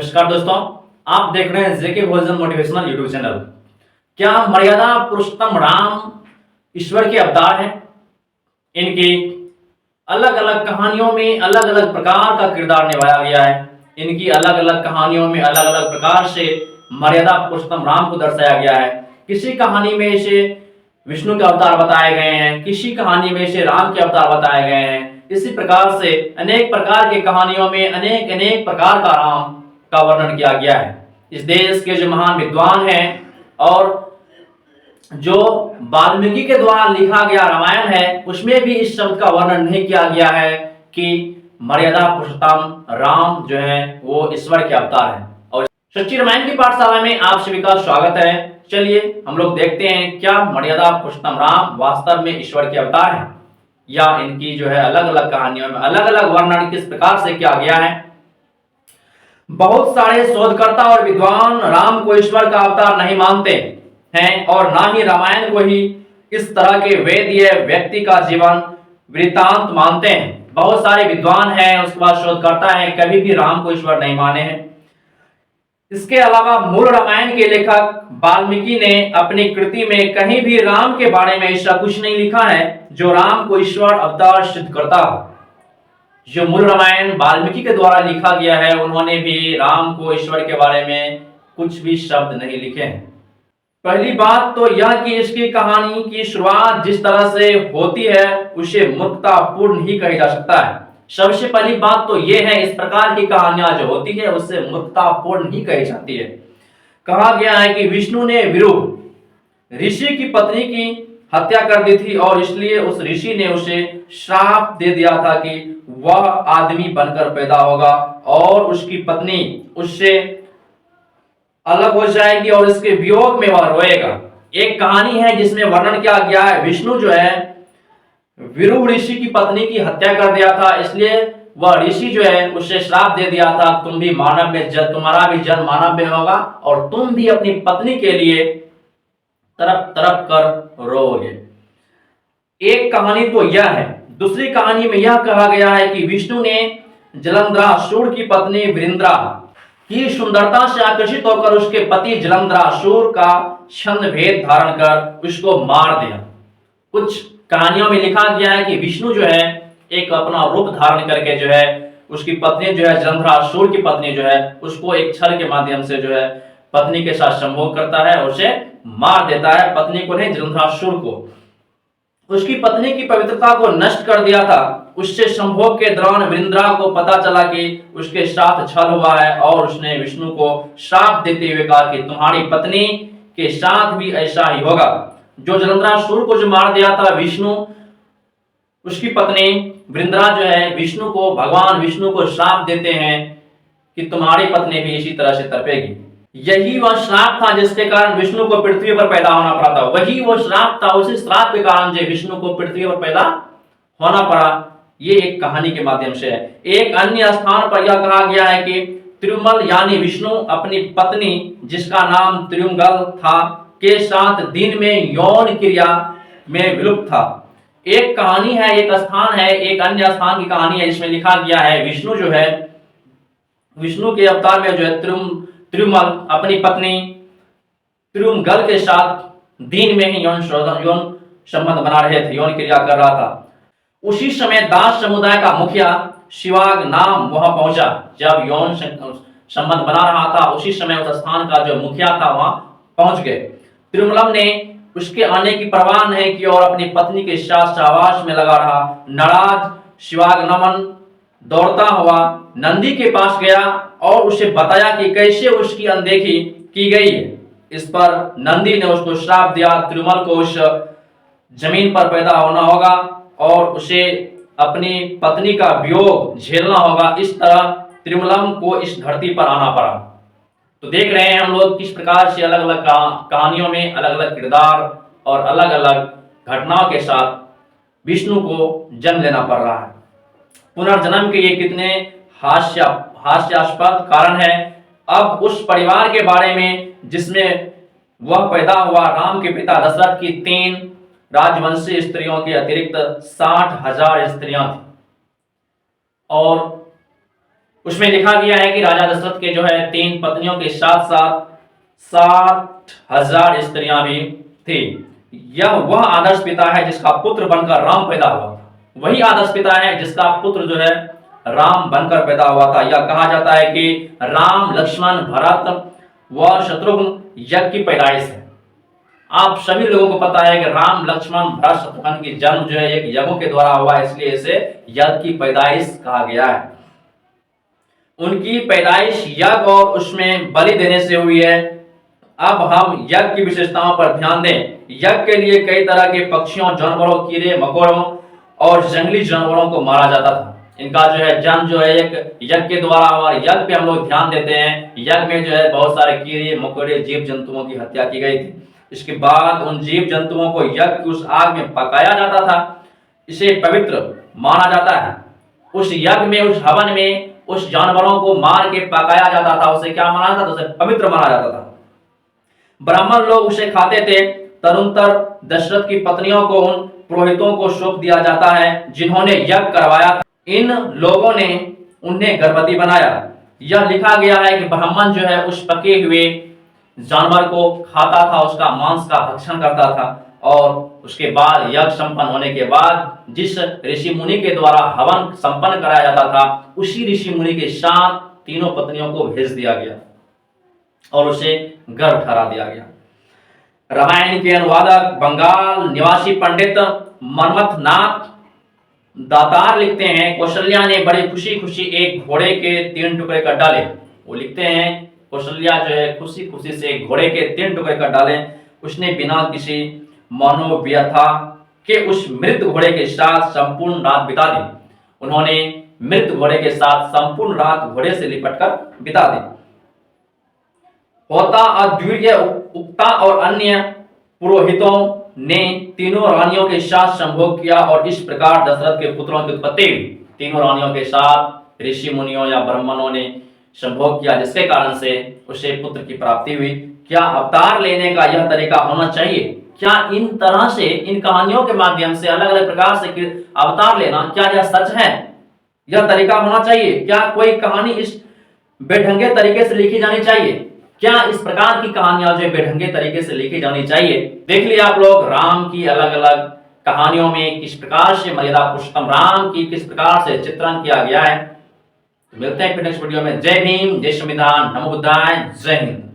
नमस्कार दोस्तों, आप देख रहे हैं जेके भोजन मोटिवेशनल यूट्यूब चैनल। क्या मर्यादा पुरुषोत्तम राम ईश्वर के अवतार हैं? इनकी अलग अलग कहानियों में अलग अलग प्रकार का किरदार निभाया गया है। इनकी अलग अलग कहानियों में अलग अलग प्रकार से मर्यादा पुरुषोत्तम राम को दर्शाया गया है। किसी कहानी में इसे विष्णु के अवतार बताए गए हैं, किसी कहानी में इसे राम के अवतार बताए गए हैं। इसी प्रकार से अनेक प्रकार की कहानियों में अनेक अनेक प्रकार का राम का वर्णन किया गया है। इस देश के जो महान विद्वान हैं और जो वाल्मीकि के द्वारा लिखा गया रामायण है, उसमें भी इस शब्द का वर्णन नहीं किया गया है कि मर्यादा पुरुषोत्तम राम जो है वो ईश्वर के अवतार है। और सच्ची रामायण की पाठशाला में आप सभी का स्वागत है। चलिए हम लोग देखते हैं, क्या मर्यादा पुरुषोत्तम राम वास्तव में ईश्वर के अवतार हैं या इनकी जो है अलग अलग कहानियों में अलग अलग वर्णन किस प्रकार से किया गया है। बहुत सारे शोधकर्ता और विद्वान राम को ईश्वर का अवतार नहीं मानते हैं और ना ही रामायण को ही इस तरह के वेदीय व्यक्ति का जीवन वृत्तांत मानते हैं। बहुत सारे विद्वान हैं, उसके बाद शोधकर्ता हैं, कभी भी राम को ईश्वर नहीं माने हैं। इसके अलावा मूल रामायण के लेखक वाल्मीकि ने अपनी कृति में कहीं भी राम के बारे में ऐसा कुछ नहीं लिखा है जो राम को ईश्वर अवतार सिद्ध करता हो। जो मूल रामायण वाल्मीकि के द्वारा लिखा गया है, उन्होंने भी राम को ईश्वर के बारे में कुछ भी शब्द नहीं लिखे हैं। पहली बात तो यह कि इसकी कहानी की शुरुआत जिस तरह से होती है उसे मूर्खतापूर्ण ही कहा जा सकता है। सबसे पहली बात तो यह है, इस प्रकार की कहानियां जो होती है उससे मूर्खतापूर्ण ही कही जाती है। कहा गया है कि विष्णु ने विरुद्ध ऋषि की पत्नी की हत्या कर दी थी और इसलिए उस ऋषि ने उसे श्राप दे दिया था कि वह आदमी बनकर पैदा होगा और उसकी पत्नी उससे अलग हो जाएगी और इसके वियोग में वह रोएगा। एक कहानी है जिसमें वर्णन किया गया है, विष्णु जो है विरु ऋषि की पत्नी की हत्या कर दिया था, इसलिए वह ऋषि जो है उसे श्राप दे दिया था, तुम भी मानव में तुम्हारा भी जन्म मानव में होगा और तुम भी अपनी पत्नी के लिए तरफ तरफ कर रोओगे। एक कहानी तो यह है। दूसरी कहानी में यह कहा गया है कि विष्णु ने जलंधरासुर की पत्नी वृंद्रा की सुंदरता से आकर्षित होकर उसके पति जलंधरासुर का छंद भेद धारण कर उसको मार दिया। कुछ कहानियों में लिखा गया है कि विष्णु जो है एक अपना रूप धारण करके जो है उसकी पत्नी जो है जलंधरासुर की पत्नी जो है उसको एक छल के माध्यम से जो है पत्नी के साथ संभोग करता है और उसे मार देता है। पत्नी को नहीं, जलंधरासुर को। उसकी पत्नी की पवित्रता को नष्ट कर दिया था। उससे संभोग के दौरान वृंद्रा को पता चला कि उसके साथ छल हुआ है और उसने विष्णु को श्राप देते हुए कहा कि तुम्हारी पत्नी के साथ भी ऐसा ही होगा। जो जलंधरासुर को जो मार दिया था विष्णु, उसकी पत्नी वृंद्रा जो है विष्णु को, भगवान विष्णु को श्राप देते हैं कि तुम्हारी पत्नी भी इसी तरह से तड़पेगी। यही वह श्राप था जिसके कारण विष्णु को पृथ्वी पर पैदा होना पड़ा था। वही वो श्राप था, उसी श्राप के कारण जो विष्णु को पृथ्वी पर पैदा होना पड़ा। ये एक कहानी के माध्यम से है। एक अन्य स्थान पर यह कहा गया है कि तिरुमल यानी विष्णु अपनी पत्नी जिसका नाम तिरुमगल था के साथ दिन में यौन क्रिया में विलुप्त था। एक कहानी है, एक स्थान है, एक अन्य स्थान की कहानी है जिसमें लिखा गया है विष्णु जो है विष्णु के अवतार में जो है तिरुमल अपनी पत्नी तिरुमगल के साथ दिन में ही यौन संबंध बना रहे थे, यौन क्रिया कर रहा था। उसी समय दास समुदाय का मुखिया शिवाग नाम वहां पहुंचा। जब यौन संबंध बना रहा था उसी समय उस स्थान का जो मुखिया था वहां पहुंच गए। तिरुमलम ने उसके आने की परवाह नहीं की और अपनी पत्नी के साथ सहवास में लगा रहा। नाराज शिवागनमन दौड़ता हुआ नंदी के पास गया और उसे बताया कि कैसे उसकी अनदेखी की गई है। इस पर नंदी ने उसको श्राप दिया, तिरुमल को उस जमीन पर पैदा होना होगा और उसे अपनी पत्नी का वियोग झेलना होगा। इस तरह तिरुमलम को इस धरती पर आना पड़ा। तो देख रहे हैं हम लोग किस प्रकार से अलग अलग कहानियों में अलग अलग किरदार और अलग अलग घटनाओं के साथ विष्णु को जन्म लेना पड़ रहा है। पुनर्जन्म के ये कितने हास्यास्पद कारण है। अब उस परिवार के बारे में जिसमें वह पैदा हुआ, राम के पिता दशरथ की 3 राजवंशी स्त्रियों के अतिरिक्त 60,000 स्त्रियां थी और उसमें लिखा गया है कि राजा दशरथ के जो है 3 पत्नियों के साथ साथ 60,000 स्त्रियां भी थी। यह वह आदर्श पिता है जिसका पुत्र बनकर राम पैदा हुआ था। वही आदर्श पिता है जिसका पुत्र जो है राम बनकर पैदा हुआ था। यह कहा जाता है कि राम लक्ष्मण भरत व शत्रुघ्न यज्ञ की पैदाइश है। आप सभी लोगों को पता है कि राम लक्ष्मण भरत शत्रुघ्न की जन्म जो है एक यज्ञों के द्वारा हुआ, इसलिए इसे यज्ञ की पैदाइश कहा गया है। उनकी पैदाइश यज्ञ और उसमें बलि देने से हुई है। अब हम यज्ञ की विशेषताओं पर ध्यान दें। यज्ञ के लिए कई तरह के पक्षियों, जानवरों, कीड़े मकोड़ों और जंगली जानवरों को मारा जाता था। इनका जो है जन्म जो है एक यज्ञ के द्वारा हुआ। यज्ञ पे हम लोग ध्यान देते हैं। यज्ञ में जो है बहुत सारे कीड़े मकोड़े जीव जंतुओं की हत्या की गई थी। इसके बाद उन जीव जंतुओं को यज्ञ की उस आग में पकाया जाता था। इसे पवित्र माना जाता है। उस यज्ञ में, उस हवन में उस जानवरों को मार के पकाया जाता था। उसे क्या माना जाता था? उसे पवित्र माना जाता था। ब्राह्मण लोग उसे खाते थे। तदनंतर दशरथ की पत्नियों को उन पुरोहितों को सौंप दिया जाता है जिन्होंने यज्ञ करवाया था। इन लोगों ने उन्हें गर्भवती बनाया। यह लिखा गया है कि ब्राह्मण जो है उस पके हुए जानवर को खाता था, उसका मांस का भक्षण करता था और उसके बाद यज्ञ संपन्न होने के बाद जिस ऋषि मुनि के द्वारा हवन संपन्न कराया जाता था, उसी ऋषि मुनि के साथ तीनों पत्नियों को भेज दिया गया और उसे गर्भ ठहरा दिया गया। रामायण के अनुवादक बंगाल निवासी पंडित मनमथनाथ दातार लिखते हैं, कौशल्या ने बड़ी खुशी खुशी एक घोड़े के 3 टुकड़े कर डाले। वो लिखते हैं कौशल्या जो है खुशी खुशी से एक घोड़े के 3 टुकड़े कर डाले। उसने बिना किसी मनोव्यथा के उस मृत घोड़े के साथ संपूर्ण रात बिता दी। उन्होंने मृत घोड़े के साथ संपूर्ण रात घोड़े से लिपटकर बिता दी। होता अद्वीर्य उक्ता और अन्य पुरोहितों ने तीनों रानियों के साथ संभोग किया और इस प्रकार दशरथ के पुत्रों की उत्पत्ति हुई। तीनों रानियों के साथ ऋषि मुनियों या ब्राह्मणों ने संभोग किया, जिसके कारण से उसे पुत्र की प्राप्ति हुई। क्या अवतार लेने का यह तरीका होना चाहिए? क्या इन तरह से, इन कहानियों के माध्यम से अलग अलग प्रकार से अवतार लेना, क्या यह सच है? यह तरीका होना चाहिए? क्या कोई कहानी इस बेढंगे तरीके से लिखी जानी चाहिए? क्या इस प्रकार की कहानियां जो बेढंगे तरीके से लिखी जानी चाहिए? देख लिया आप लोग राम की अलग अलग कहानियों में किस प्रकार से मर्यादा पुरुषोत्तम राम की किस प्रकार से चित्रण किया गया है। मिलते हैं फिर नेक्स्ट वीडियो में। जय भीम, जय संविधान, नमो बुद्धाय, जय हिंद।